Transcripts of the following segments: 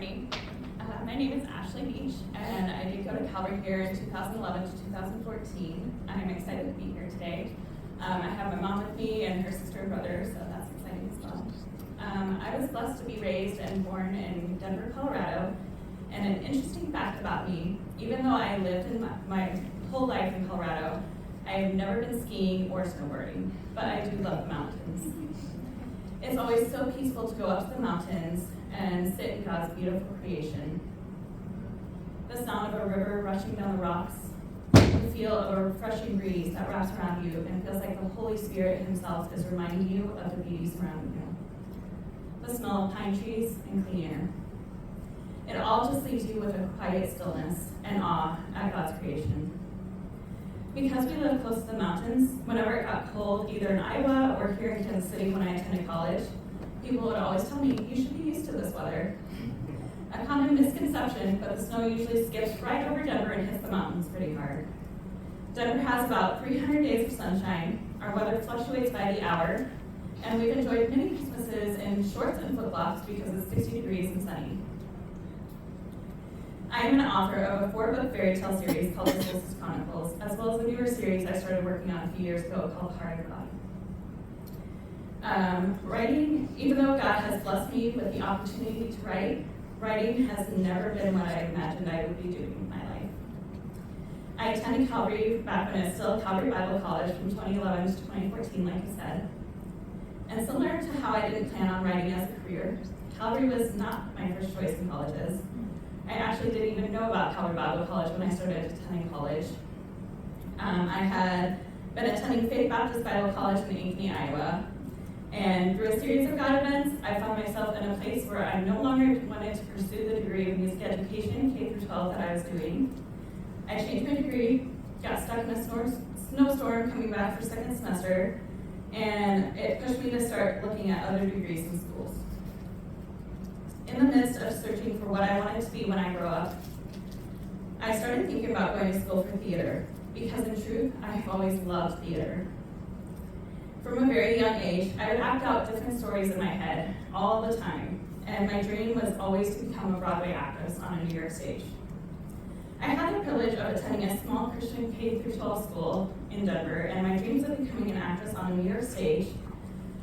morning. My name is Ashley Beach, and I did go to Calvary here in 2011 to 2014. I'm excited to be here today. I have my mom with me and her sister and brother, so that's exciting as well. I was blessed to be raised and born in Denver, Colorado, and an interesting fact about me, even though I lived in my whole life in Colorado, I have never been skiing or snowboarding, but I do love the mountains. It's always so peaceful to go up to the mountains and sit in God's beautiful creation. The sound of a river rushing down the rocks, the feel of a refreshing breeze that wraps around you and feels like the Holy Spirit himself is reminding you of the beauty surrounding you. The smell of pine trees and clean air. It all just leaves you with a quiet stillness and awe at God's creation. Because we live close to the mountains, whenever it got cold, either in Iowa or here in Kansas City when I attended college, people would always tell me, you should be used to this weather. A common misconception, but the snow usually skips right over Denver and hits the mountains pretty hard. Denver has about 300 days of sunshine, our weather fluctuates by the hour, and we've enjoyed many Christmases in shorts and flip-flops because it's 60 degrees and sunny. I am an author of a 4-book fairy tale series called The Solstice Chronicles, as well as a newer series I started working on a few years ago called Heart of God. Writing, even though God has blessed me with the opportunity to write, writing has never been what I imagined I would be doing in my life. I attended Calvary back when it was still Calvary Bible College from 2011 to 2014, like I said. And similar to how I didn't plan on writing as a career, Calvary was not my first choice in colleges. I actually didn't even know about Calvary Bible College when I started attending college. I had been attending Faith Baptist Bible College in Ankeny, Iowa, and through a series of God events, I found myself in a place where I no longer wanted to pursue the degree of music education, K-12, that I was doing. I changed my degree, got stuck in a snowstorm coming back for second semester, and it pushed me to start looking at other degrees in schools. In the midst of searching for what I wanted to be when I grow up, I started thinking about going to school for theater, because in truth, I have always loved theater. From a very young age, I would act out different stories in my head all the time, and my dream was always to become a Broadway actress on a New York stage. I had the privilege of attending a small Christian K-12 school in Denver, and my dreams of becoming an actress on a New York stage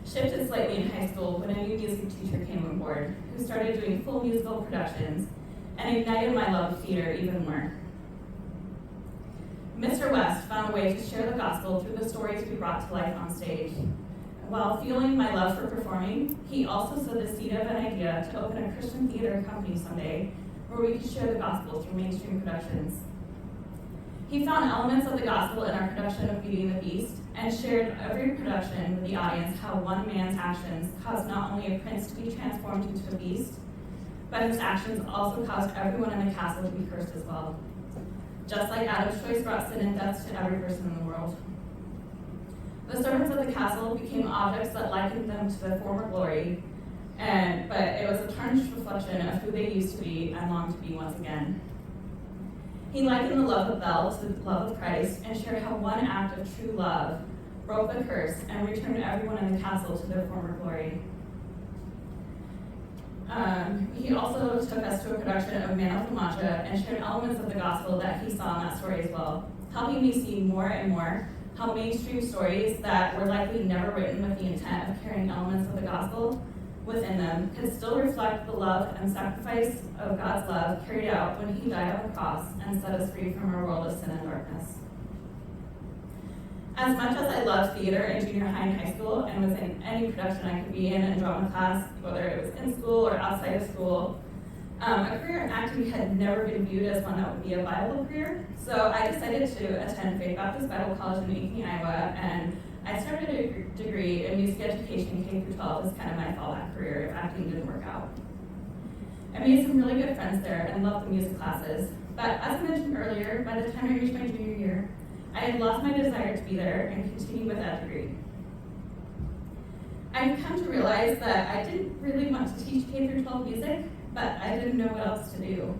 shifted slightly in high school when a new music teacher came on board, who started doing full musical productions and ignited my love of theater even more. Mr. West found a way to share the gospel through the stories we brought to life on stage. While fueling my love for performing, he also sowed the seed of an idea to open a Christian theater company someday where we could share the gospel through mainstream productions. He found elements of the gospel in our production of Beauty and the Beast and shared every production with the audience how one man's actions caused not only a prince to be transformed into a beast, but his actions also caused everyone in the castle to be cursed as well. Just like Adam's choice brought sin and death to every person in the world. The servants of the castle became objects that likened them to their former glory, but it was a tarnished reflection of who they used to be and longed to be once again. He likened the love of Bel to the love of Christ and shared how one act of true love broke the curse and returned everyone in the castle to their former glory. He also took us to a production of Man of La Mancha and shared elements of the gospel that he saw in that story as well, helping me see more and more how mainstream stories that were likely never written with the intent of carrying elements of the gospel within them could still reflect the love and sacrifice of God's love carried out when he died on the cross and set us free from our world of sin and darkness. As much as I loved theater in junior high and high school and was in any production I could be in drama class, whether it was in school or outside of school, a career in acting had never been viewed as one that would be a viable career. So I decided to attend Faith Baptist Bible College in Ankeny, Iowa, and I started a degree in music education K-12 as kind of my fallback career if acting didn't work out. I made some really good friends there and loved the music classes, but as I mentioned earlier, by the time I reached my junior year, I had lost my desire to be there and continue with that degree. I had come to realize that I didn't really want to teach K-12 music, but I didn't know what else to do.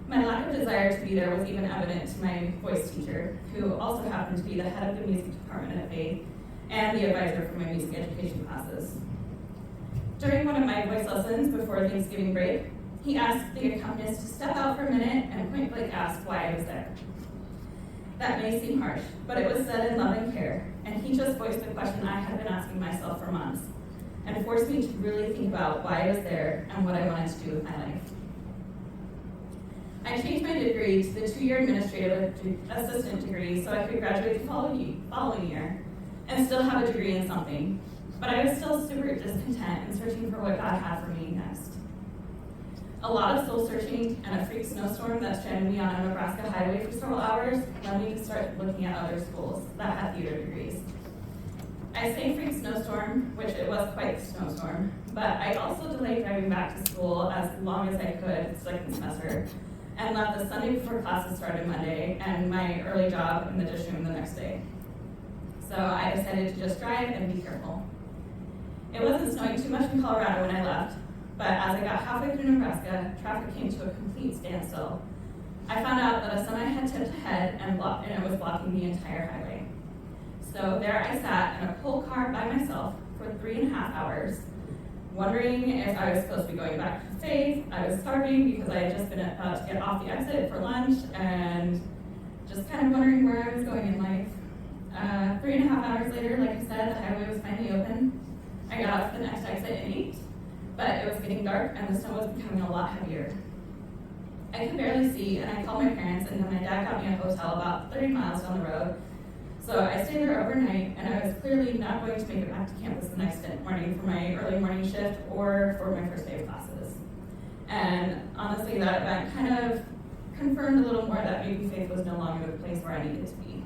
My lack of desire to be there was even evident to my voice teacher, who also happened to be the head of the music department at Faith and the advisor for my music education classes. During one of my voice lessons before Thanksgiving break, he he asked the accompanist to step out for a minute and point blank ask why I was there. That may seem harsh, but it was said in love and care, and he just voiced the question I had been asking myself for months, and forced me to really think about why I was there and what I wanted to do with my life. I changed my degree to the 2-year administrative assistant degree so I could graduate the following year and still have a degree in something, but I was still super discontent and searching for what God had for me next. A lot of soul searching and a freak snowstorm that stranded me on a Nebraska highway for several hours led me to start looking at other schools that had theater degrees. I say freak snowstorm, which it was quite a snowstorm, but I also delayed driving back to school as long as I could, second semester, and left the Sunday before classes started Monday and my early job in the dish room the next day. So I decided to just drive and be careful. It wasn't snowing too much in Colorado when I left, but as I got halfway through Nebraska, traffic came to a complete standstill. I found out that a semi had tipped ahead and it was blocking the entire highway. So there I sat in a cold car by myself for 3.5 hours, wondering if I was supposed to be going back to faith. I was starving because I had just been about to get off the exit for lunch and just kind of wondering where I was going in life. 3.5 hours later, like I said, the highway was finally open. I got off the next exit and ate, but it was getting dark and the snow was becoming a lot heavier. I could barely see, and I called my parents, and then my dad got me a hotel about 30 miles down the road. So I stayed there overnight, and I was clearly not going to make it back to campus the next morning for my early morning shift or for my first day of classes. And honestly, that event kind of confirmed a little more that maybe faith was no longer the place where I needed to be.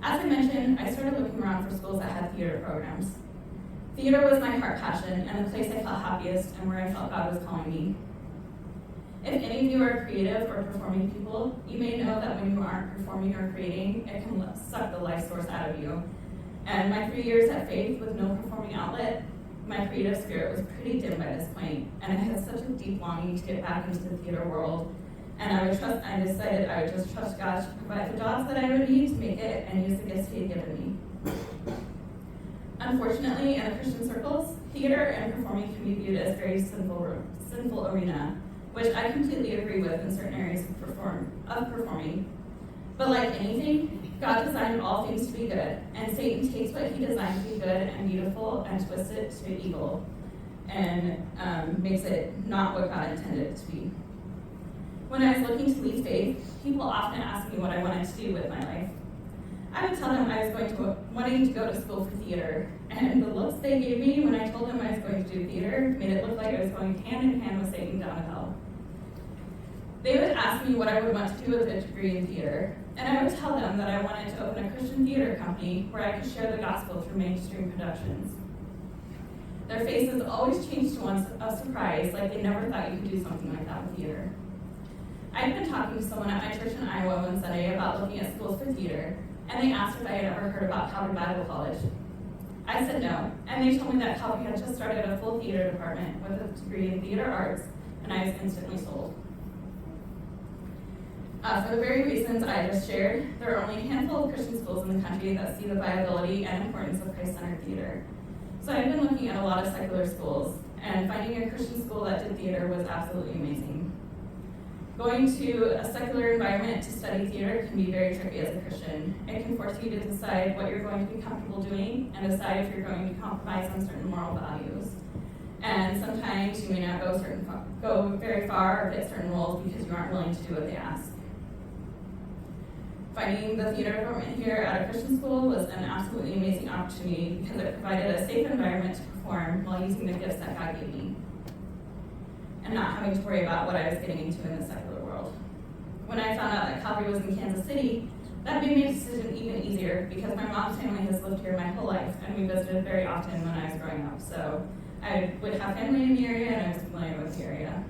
As I mentioned, I started looking around for schools that had theater programs. Theater was my heart passion and the place I felt happiest and where I felt God was calling me. If any of you are creative or performing people, you may know that when you aren't performing or creating, it can suck the life source out of you. And my 3 years at Faith with no performing outlet, my creative spirit was pretty dim by this point, and I had such a deep longing to get back into the theater world. And I decided I would just trust God to provide the jobs that I would need to make it and use the gifts He had given me. Unfortunately, in the Christian circles, theater and performing can be viewed as very sinful arena, which I completely agree with in certain areas of performing. But like anything, God designed all things to be good, and Satan takes what he designed to be good and beautiful and twists it to be evil, and makes it not what God intended it to be. When I was looking to leave Faith, people often asked me what I wanted to do with my life. I would tell them I was wanting to go to school for theater, and the looks they gave me when I told them I was going to do theater made it look like I was going hand in hand with Satan down to hell. They would ask me what I would want to do with a degree in theater, and I would tell them that I wanted to open a Christian theater company where I could share the gospel through mainstream productions. Their faces always changed to one of surprise, like they never thought you could do something like that with theater. I'd been talking to someone at my church in Iowa one Sunday about looking at schools for theater, and they asked if I had ever heard about Calvary Bible College. I said no, and they told me that Calvary had just started a full theater department with a degree in theater arts, and I was instantly sold. For the very reasons I just shared, there are only a handful of Christian schools in the country that see the viability and importance of Christ-centered theater. So I've been looking at a lot of secular schools, and finding a Christian school that did theater was absolutely amazing. Going to a secular environment to study theater can be very tricky as a Christian. It can force you to decide what you're going to be comfortable doing and decide if you're going to compromise on certain moral values. And sometimes you may not go very far or fit certain roles because you aren't willing to do what they ask. Finding the theater department here at a Christian school was an absolutely amazing opportunity because it provided a safe environment to perform while using the gifts that God gave me, and not having to worry about what I was getting into in the secular world. When I found out that Calvary was in Kansas City, that made my decision even easier because my mom's family has lived here my whole life, and we visited very often when I was growing up. So I would have family in the area, and I was familiar with the area.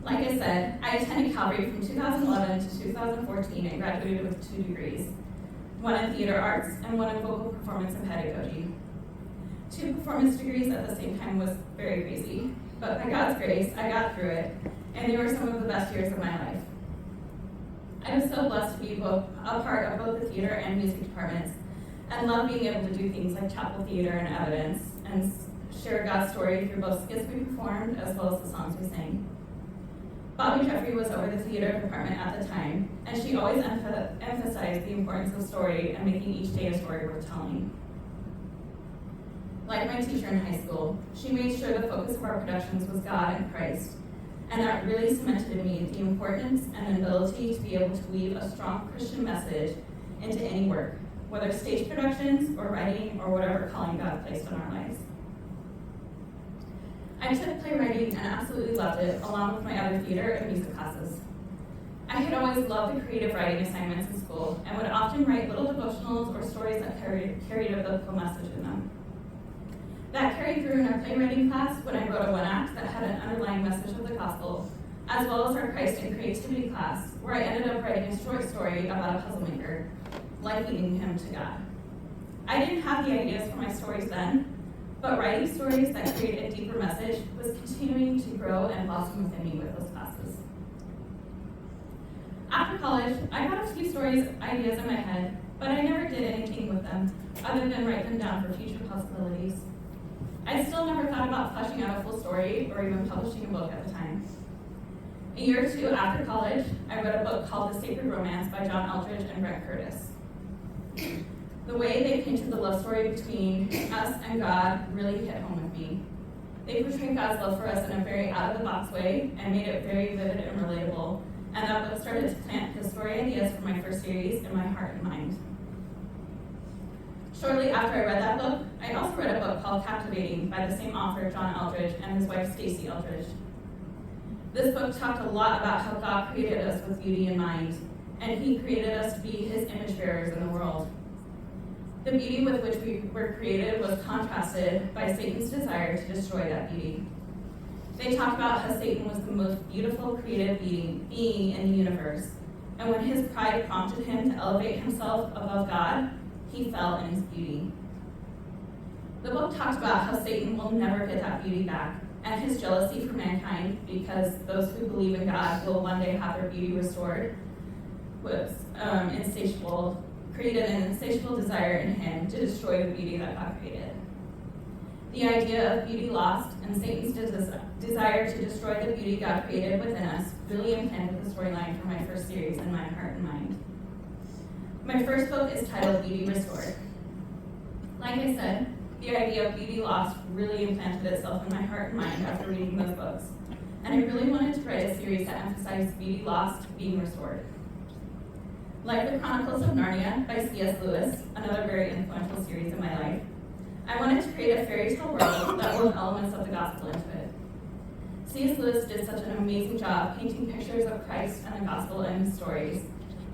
Like I said, I attended Calvary from 2011 to 2014 and graduated with 2 degrees, one in theater arts and one in vocal performance and pedagogy. 2 performance degrees at the same time was very crazy, but by God's grace, I got through it, and they were some of the best years of my life. I was so blessed to be a part of both the theater and music departments, and love being able to do things like chapel theater and evidence, and share God's story through both skits we performed as well as the songs we sang. Bobby Jeffrey was over the theater department at the time, and she always emphasized the importance of story and making each day a story worth telling. Like my teacher in high school, she made sure the focus of our productions was God and Christ, and that really cemented in me the importance and ability to be able to weave a strong Christian message into any work, whether stage productions or writing or whatever calling God placed on our lives. I took playwriting and absolutely loved it, along with my other theater and music classes. I had always loved the creative writing assignments in school and would often write little devotionals or stories that carried a biblical message in them. That carried through in our playwriting class when I wrote a one-act that had an underlying message of the gospel, as well as our Christ and creativity class, where I ended up writing a short story about a puzzle maker, likening him to God. I didn't have the ideas for my stories then, but writing stories that created a deeper message was continuing to grow and blossom within me with those classes. After college, I got a few stories, ideas in my head, but I never did anything with them other than write them down for future possibilities. I still never thought about fleshing out a full story or even publishing a book at the time. A year or two after college, I read a book called The Sacred Romance by John Eldridge and Brent Curtis. The way they painted the love story between us and God really hit home with me. They portrayed God's love for us in a very out-of-the-box way and made it very vivid and relatable, and that book started to plant the story ideas for my first series in my heart and mind. Shortly after I read that book, I also read a book called Captivating by the same author, John Eldridge, and his wife, Stacey Eldridge. This book talked a lot about how God created us with beauty in mind, and he created us to be his image bearers in the world. The beauty with which we were created was contrasted by Satan's desire to destroy that beauty. They talked about how Satan was the most beautiful creative being in the universe, and when his pride prompted him to elevate himself above God, he fell in his beauty. The book talks about how Satan will never get that beauty back, and his jealousy for mankind, because those who believe in God will one day have their beauty restored, was insatiable, created an insatiable desire in him to destroy the beauty that God created. The idea of beauty lost and Satan's desire to destroy the beauty God created within us really implanted the storyline for my first series in my heart and mind. My first book is titled Beauty Restored. Like I said, the idea of beauty lost really implanted itself in my heart and mind after reading those books, and I really wanted to write a series that emphasized beauty lost being restored. Like the Chronicles of Narnia by C.S. Lewis, another very influential series in my life, I wanted to create a fairy tale world that wove elements of the gospel into it. C.S. Lewis did such an amazing job painting pictures of Christ and the gospel in his stories,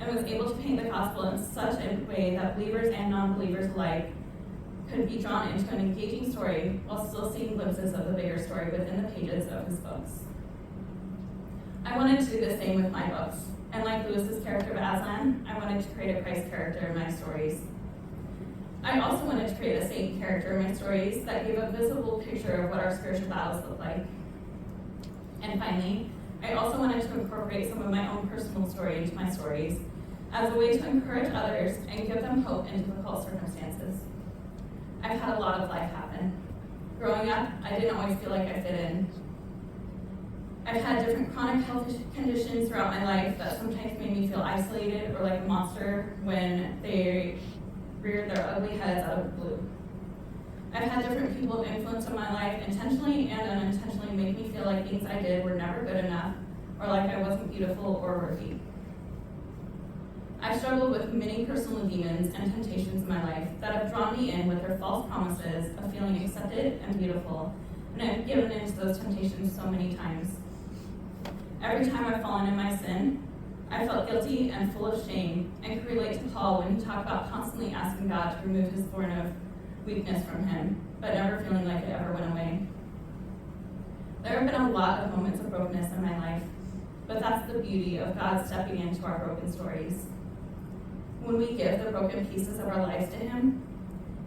and was able to paint the gospel in such a way that believers and non-believers alike could be drawn into an engaging story while still seeing glimpses of the bigger story within the pages of his books. I wanted to do the same with my books, and like Lewis's character of Aslan, I wanted to create a Christ character in my stories. I also wanted to create a saint character in my stories that gave a visible picture of what our spiritual battles look like. And finally, I also wanted to incorporate some of my own personal story into my stories as a way to encourage others and give them hope in difficult circumstances. I've had a lot of life happen. Growing up, I didn't always feel like I fit in. I've had different chronic health conditions throughout my life that sometimes made me feel isolated or like a monster when they reared their ugly heads out of the blue. I've had different people influence on my life intentionally and unintentionally make me feel like things I did were never good enough or like I wasn't beautiful or worthy. I've struggled with many personal demons and temptations in my life that have drawn me in with their false promises of feeling accepted and beautiful, and I've given in to those temptations so many times. Every time I've fallen in my sin, I felt guilty and full of shame and could relate to Paul when he talked about constantly asking God to remove his thorn of weakness from him, but never feeling like it ever went away. There have been a lot of moments of brokenness in my life, but that's the beauty of God stepping into our broken stories. When we give the broken pieces of our lives to him,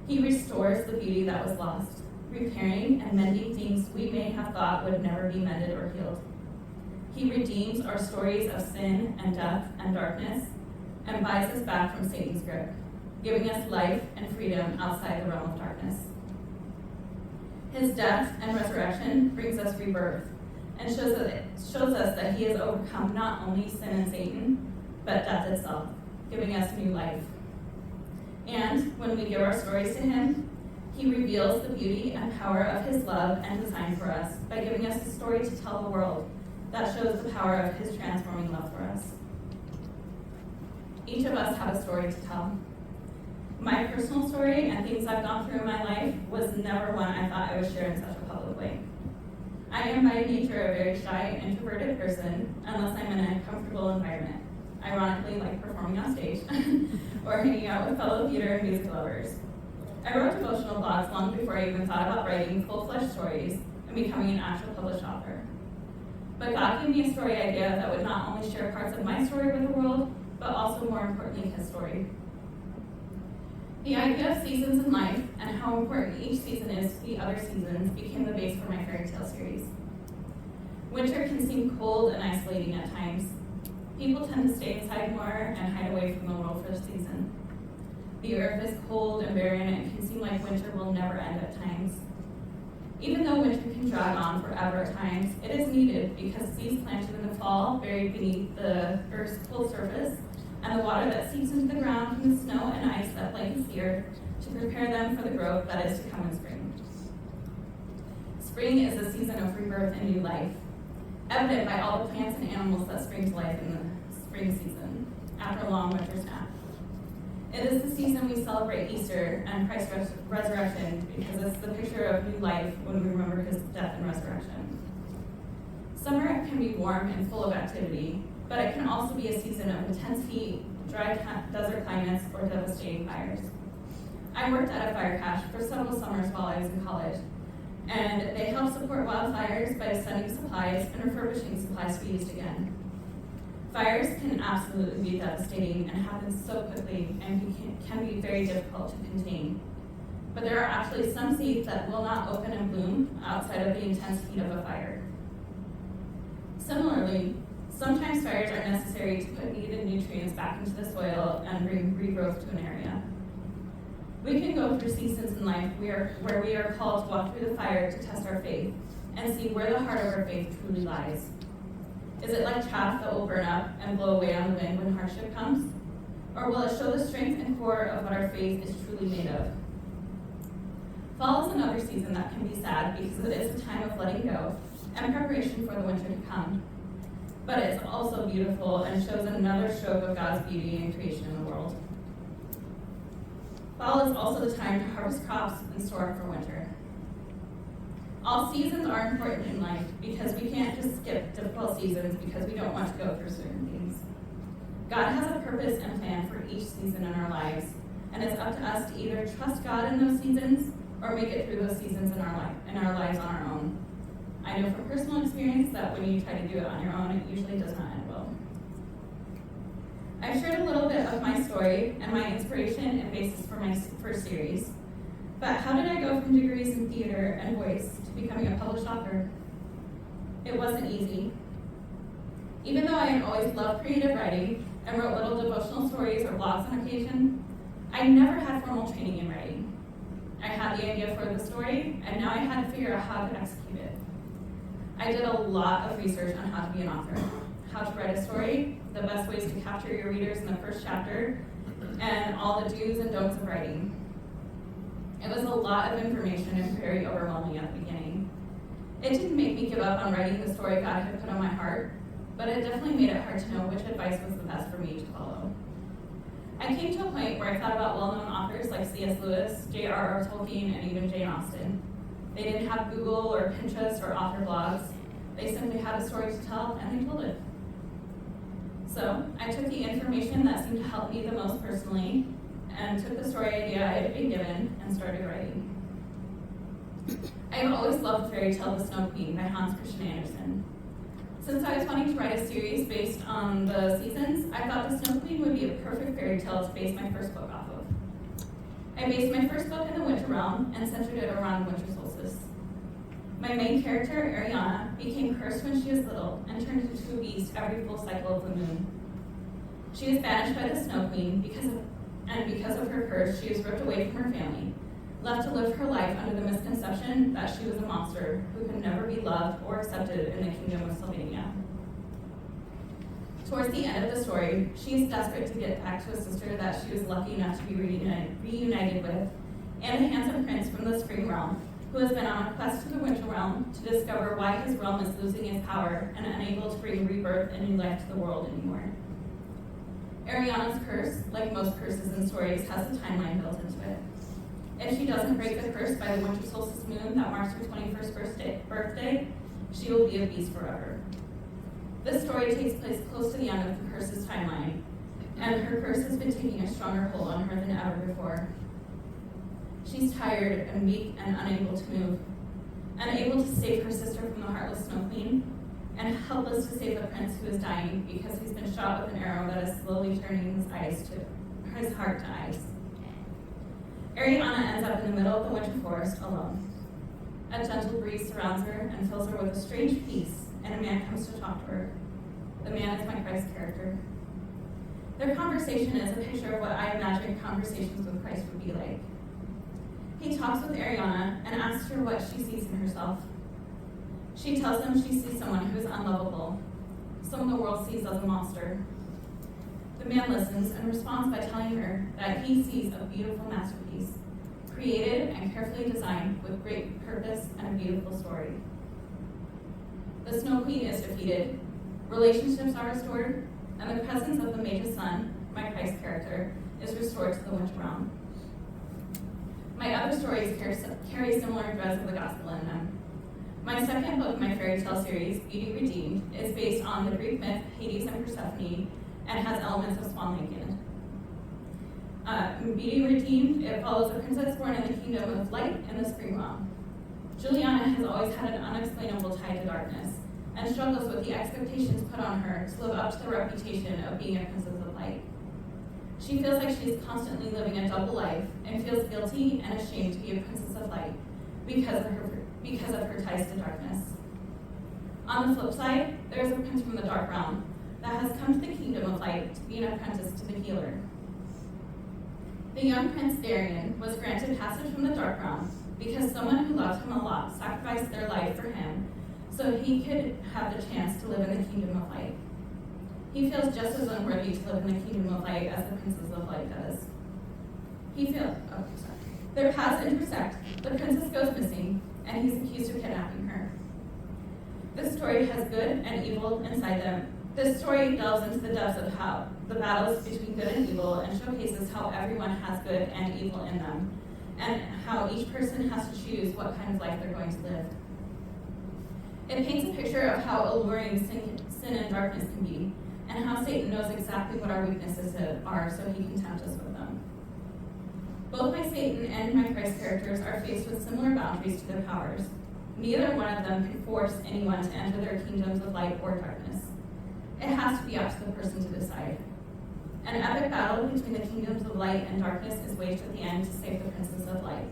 he restores the beauty that was lost, repairing and mending things we may have thought would never be mended or healed. He redeems our stories of sin and death and darkness and buys us back from Satan's grip, giving us life and freedom outside the realm of darkness. His death and resurrection brings us rebirth and shows us that he has overcome not only sin and Satan, but death itself, giving us new life. And when we give our stories to him, he reveals the beauty and power of his love and design for us by giving us a story to tell the world that shows the power of his transforming love for us. Each of us have a story to tell. My personal story and things I've gone through in my life was never one I thought I would share in such a public way. I am by nature a very shy and introverted person unless I'm in a comfortable environment, ironically like performing on stage or hanging out with fellow theater and music lovers. I wrote devotional blogs long before I even thought about writing full-fledged stories and becoming an actual published author. But God gave me a story idea that would not only share parts of my story with the world, but also more importantly, his story. The idea of seasons in life and how important each season is to the other seasons became the base for my fairy tale series. Winter can seem cold and isolating at times. People tend to stay inside more and hide away from the world for the season. The earth is cold and barren and it can seem like winter will never end at times. Even though winter can drag on forever at times, it is needed because seeds planted in the fall buried beneath the earth's cold surface and the water that seeps into the ground from the snow and ice that blankets the earth to prepare them for the growth that is to come in spring. Spring is a season of rebirth and new life, evident by all the plants and animals that spring to life in the spring season, after a long winter's nap. It is the season we celebrate Easter and Christ's resurrection because it's the picture of new life when we remember his death and resurrection. Summer can be warm and full of activity, but it can also be a season of intense heat, dry desert climates, or devastating fires. I worked at a fire cache for several summers while I was in college, and they helped support wildfires by sending supplies and refurbishing supplies to be used again. Fires can absolutely be devastating and happen so quickly and can be very difficult to contain. But there are actually some seeds that will not open and bloom outside of the intense heat of a fire. Similarly, sometimes fires are necessary to put needed nutrients back into the soil and bring regrowth to an area. We can go through seasons in life where we are called to walk through the fire to test our faith and see where the heart of our faith truly lies. Is it like chaff that will burn up and blow away on the wind when hardship comes? Or will it show the strength and core of what our faith is truly made of? Fall is another season that can be sad because it is a time of letting go and preparation for the winter to come. But it's also beautiful and shows another stroke of God's beauty and creation in the world. Fall is also the time to harvest crops and store for winter. All seasons are important in life because we can't just skip difficult seasons because we don't want to go through certain things. God has a purpose and plan for each season in our lives, and it's up to us to either trust God in those seasons or make it through those seasons in our lives on our own. I know from personal experience that when you try to do it on your own, it usually does not end well. I've shared a little bit of my story and my inspiration and basis for my first series. But how did I go from degrees in theater and voice to becoming a published author? It wasn't easy. Even though I had always loved creative writing and wrote little devotional stories or blogs on occasion, I never had formal training in writing. I had the idea for the story, and now I had to figure out how to execute it. I did a lot of research on how to be an author, how to write a story, the best ways to capture your readers in the first chapter, and all the do's and don'ts of writing. It was a lot of information and very overwhelming at the beginning. It didn't make me give up on writing the story God had put on my heart, but it definitely made it hard to know which advice was the best for me to follow. I came to a point where I thought about well-known authors like C.S. Lewis, J.R.R. Tolkien, and even Jane Austen. They didn't have Google or Pinterest or author blogs. They simply had a story to tell, and they told it. So I took the information that seemed to help me the most personally and took the story idea I had been given and started writing. I have always loved the fairy tale The Snow Queen by Hans Christian Andersen. Since I was wanting to write a series based on the seasons, I thought The Snow Queen would be a perfect fairy tale to base my first book off of. I based my first book in the winter realm and centered it around winter solstice. My main character, Ariana, became cursed when she was little and turned into a beast every full cycle of the moon. She was banished by the Snow Queen because of her curse, she was ripped away from her family, left to live her life under the misconception that she was a monster who could never be loved or accepted in the kingdom of Sylvania. Towards the end of the story, she is desperate to get back to a sister that she was lucky enough to be reunited with, and a handsome prince from the Spring Realm, who has been on a quest to the Winter Realm to discover why his realm is losing its power and unable to bring rebirth and new life to the world anymore. Ariana's curse, like most curses in stories, has a timeline built into it. If she doesn't break the curse by the winter solstice moon that marks her 21st birthday, she will be a beast forever. This story takes place close to the end of the curse's timeline, and her curse has been taking a stronger hold on her than ever before. She's tired and weak and unable to move, unable to save her sister from the heartless Snow Queen, and helpless to save the prince who is dying because he's been shot with an arrow that is slowly turning his heart to ice. Ariana ends up in the middle of the winter forest alone. A gentle breeze surrounds her and fills her with a strange peace, and a man comes to talk to her. The man is my Christ character. Their conversation is a picture of what I imagine conversations with Christ would be like. He talks with Ariana and asks her what she sees in herself. She tells him she sees someone who is unlovable, someone the world sees as a monster. The man listens and responds by telling her that he sees a beautiful masterpiece, created and carefully designed with great purpose and a beautiful story. The Snow Queen is defeated, relationships are restored, and the presence of the Mage's son, my Christ character, is restored to the Winter Realm. My other stories carry similar threads of the gospel in them. My second book in my fairy tale series, Beauty Redeemed, is based on the Greek myth Hades and Persephone and has elements of Swan Lake in it. Beauty Redeemed, it follows a princess born in the kingdom of light in the Spring Realm. Juliana has always had an unexplainable tie to darkness and struggles with the expectations put on her to live up to the reputation of being a princess of light. She feels like she is constantly living a double life and feels guilty and ashamed to be a princess of light because of her ties to darkness. On the flip side, there is a prince from the dark realm that has come to the kingdom of light to be an apprentice to the healer. The young Prince Darian was granted passage from the dark realm because someone who loved him a lot sacrificed their life for him so he could have the chance to live in the kingdom of light. He feels just as unworthy to live in the kingdom of light as the princess of light does. Their paths intersect, the princess goes missing, and he's accused of kidnapping her. This story has good and evil inside them. This story delves into the depths of how the battles between good and evil and showcases how everyone has good and evil in them, and how each person has to choose what kind of life they're going to live. It paints a picture of how alluring sin and darkness can be, and how Satan knows exactly what our weaknesses are so he can tempt us with them. Both my Satan and my Christ characters are faced with similar boundaries to their powers. Neither one of them can force anyone to enter their kingdoms of light or darkness. It has to be up to the person to decide. An epic battle between the kingdoms of light and darkness is waged at the end to save the princess of light.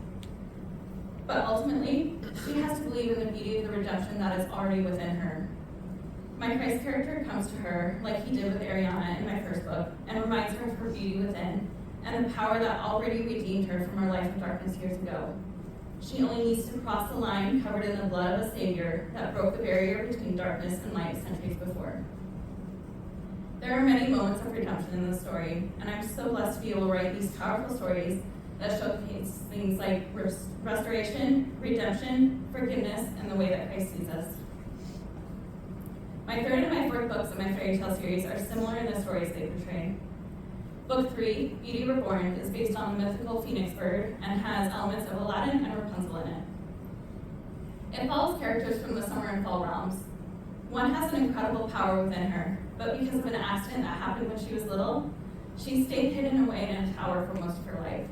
But ultimately, she has to believe in the beauty of the redemption that is already within her. My Christ character comes to her, like he did with Ariana in my first book, and reminds her of her beauty within, and the power that already redeemed her from her life of darkness years ago. She only needs to cross the line covered in the blood of a Savior that broke the barrier between darkness and light centuries before. There are many moments of redemption in this story, and I'm so blessed to be able to write these powerful stories that showcase things like restoration, redemption, forgiveness, and the way that Christ sees us. My third and my fourth books in my fairy tale series are similar in the stories they portray. Book 3, Beauty Reborn, is based on the mythical phoenix bird and has elements of Aladdin and Rapunzel in it. It follows characters from the summer and fall realms. One has an incredible power within her, but because of an accident that happened when she was little, she stayed hidden away in a tower for most of her life.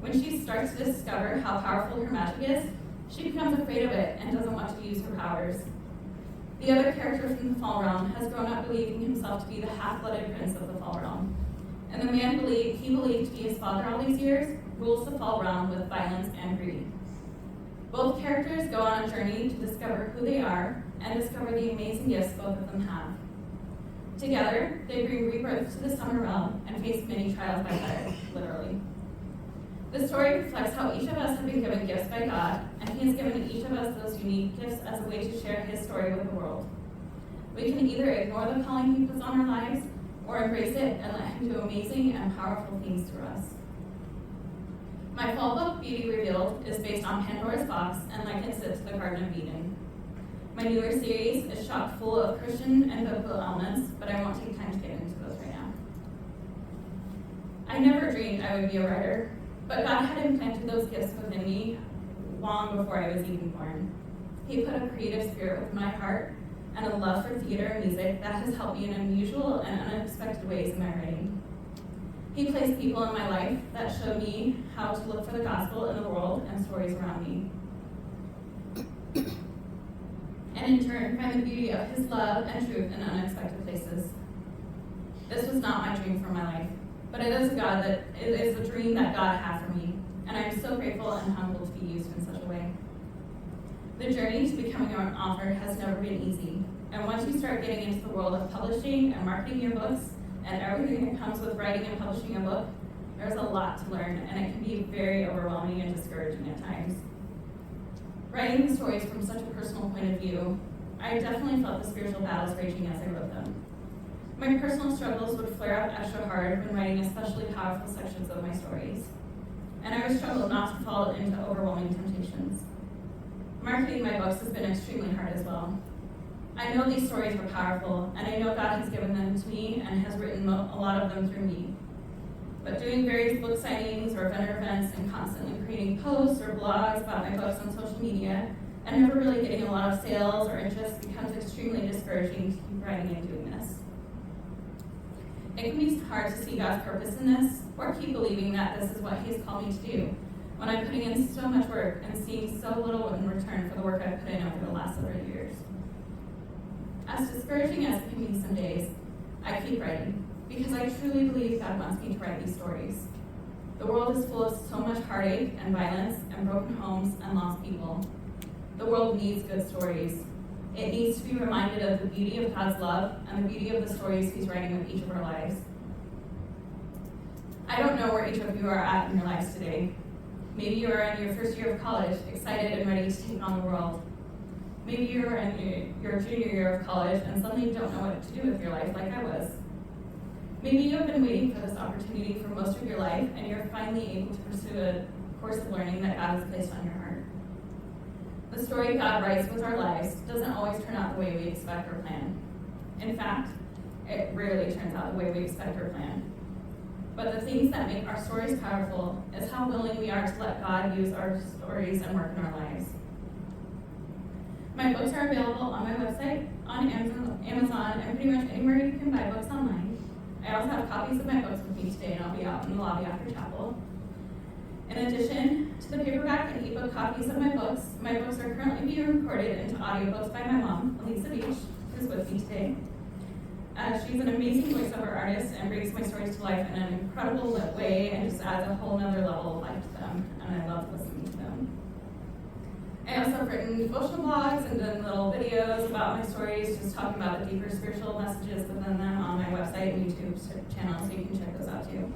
When she starts to discover how powerful her magic is, she becomes afraid of it and doesn't want to use her powers. The other character from the Fall Realm has grown up believing himself to be the half-blooded prince of the Fall Realm. And the man he believed to be his father all these years rules the Fall Realm with violence and greed. Both characters go on a journey to discover who they are and discover the amazing gifts both of them have. Together, they bring rebirth to the Summer Realm and face many trials by fire, literally. The story reflects how each of us have been given gifts by God, and He has given each of us those unique gifts as a way to share His story with the world. We can either ignore the calling He puts on our lives, or embrace it and let Him do amazing and powerful things through us. My fall book, Beauty Revealed, is based on Pandora's box and likens it to the Garden of Eden. My newer series is chock full of Christian and biblical elements, but I won't take time to get into those right now. I never dreamed I would be a writer, but God had implanted those gifts within me long before I was even born. He put a creative spirit within my heart and a love for theater and music that has helped me in unusual and unexpected ways in my writing. He placed people in my life that showed me how to look for the gospel in the world and stories around me. And in turn, find the beauty of His love and truth in unexpected places. This was not my dream for my life, but it is a dream that God had for me, and I am so grateful and humbled to be used in such a way. The journey to becoming an author has never been easy, and once you start getting into the world of publishing and marketing your books, and everything that comes with writing and publishing a book, there's a lot to learn, and it can be very overwhelming and discouraging at times. Writing the stories from such a personal point of view, I definitely felt the spiritual battles raging as I wrote them. My personal struggles would flare up extra hard when writing especially powerful sections of my stories, and I would struggle not to fall into overwhelming temptations. Marketing my books has been extremely hard as well. I know these stories were powerful, and I know God has given them to me and has written a lot of them through me. But doing various book signings or vendor events and constantly creating posts or blogs about my books on social media and never really getting a lot of sales or interest becomes extremely discouraging to keep writing and doing this. It can be hard to see God's purpose in this or keep believing that this is what He has called me to do when I'm putting in so much work and seeing so little in return for the work I've put in over the last several years. As discouraging as it can be some days, I keep writing because I truly believe God wants me to write these stories. The world is full of so much heartache and violence and broken homes and lost people. The world needs good stories. It needs to be reminded of the beauty of God's love and the beauty of the stories He's writing with each of our lives. I don't know where each of you are at in your lives today. Maybe you are in your first year of college, excited and ready to take on the world. Maybe you're in your junior year of college and suddenly don't know what to do with your life like I was. Maybe you have been waiting for this opportunity for most of your life and you're finally able to pursue a course of learning that God has placed on your heart. The story God writes with our lives doesn't always turn out the way we expect or plan. In fact, it rarely turns out the way we expect or plan. But the things that make our stories powerful is how willing we are to let God use our stories and work in our lives. My books are available on my website, on Amazon, and pretty much anywhere you can buy books online. I also have copies of my books with me today, and I'll be out in the lobby after chapel. In addition to the paperback and ebook copies of my books are currently being recorded into audiobooks by my mom, Elisa Beach, who's with me today. She's an amazing voiceover artist and brings my stories to life in an incredible way and just adds a whole nother level of life to them, and I love listening to them. I also have written devotional blogs and done little videos about my stories, just talking about the deeper spiritual messages within them on my website and YouTube channel, so you can check those out too.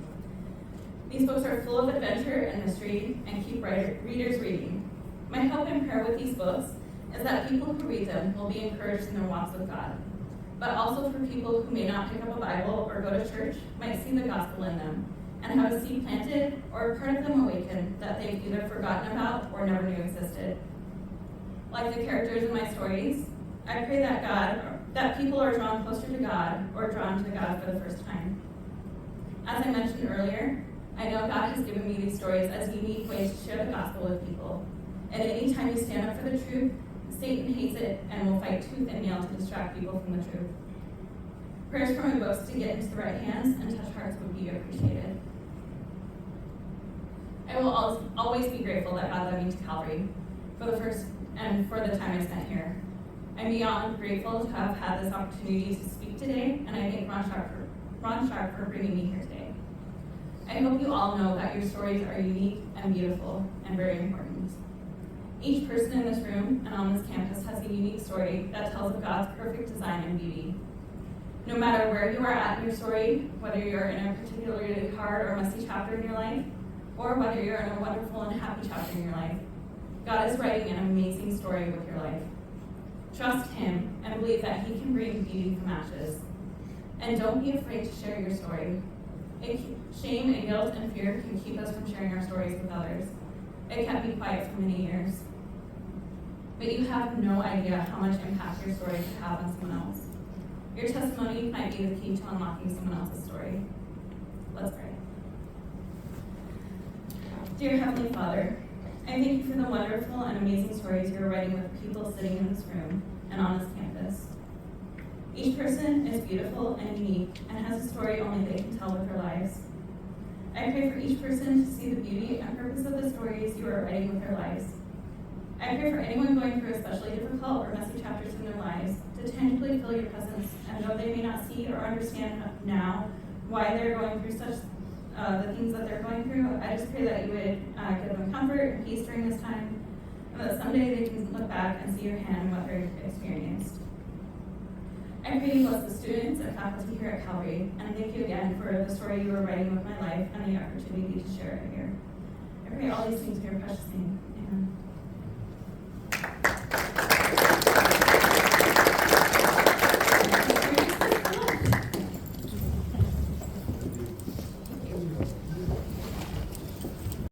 These books are full of adventure and mystery and keep readers reading. My hope and prayer with these books is that people who read them will be encouraged in their walks with God, but also for people who may not pick up a Bible or go to church might see the gospel in them and have a seed planted or a part of them awakened that they've either forgotten about or never knew existed. Like the characters in my stories, I pray that people are drawn closer to God or drawn to God for the first time. As I mentioned earlier, I know God has given me these stories as unique ways to share the gospel with people. And anytime you stand up for the truth, Satan hates it and will fight tooth and nail to distract people from the truth. Prayers for my books to get into the right hands and touch hearts would be appreciated. I will always be grateful that God led me to Calvary for the time I spent here. I'm beyond grateful to have had this opportunity to speak today, and I thank Ron Sharp for bringing me here today. I hope you all know that your stories are unique and beautiful and very important. Each person in this room and on this campus has a unique story that tells of God's perfect design and beauty. No matter where you are at in your story, whether you're in a particularly hard or messy chapter in your life, or whether you're in a wonderful and happy chapter in your life, God is writing an amazing story with your life. Trust Him and believe that He can bring beauty from ashes. And don't be afraid to share your story. Shame and guilt and fear can keep us from sharing our stories with others. It kept me quiet for many years. But you have no idea how much impact your story could have on someone else. Your testimony might be the key to unlocking someone else's story. Let's pray. Dear Heavenly Father, I thank you for the wonderful and amazing stories you are writing with people sitting in this room and on this campus. Each person is beautiful and unique and has a story only they can tell with their lives. I pray for each person to see the beauty and purpose of the stories you are writing with their lives. I pray for anyone going through especially difficult or messy chapters in their lives to tangibly feel your presence, and though they may not see or understand now why they're going through such the things that they're going through, I just pray that you would give them comfort and peace during this time, and that someday they can look back and see your hand in what they've experienced. I pray you bless the students and faculty here at Calvary, and thank you again for the story you are writing with my life and the opportunity to share it here. I pray all these things in your precious name. Amen.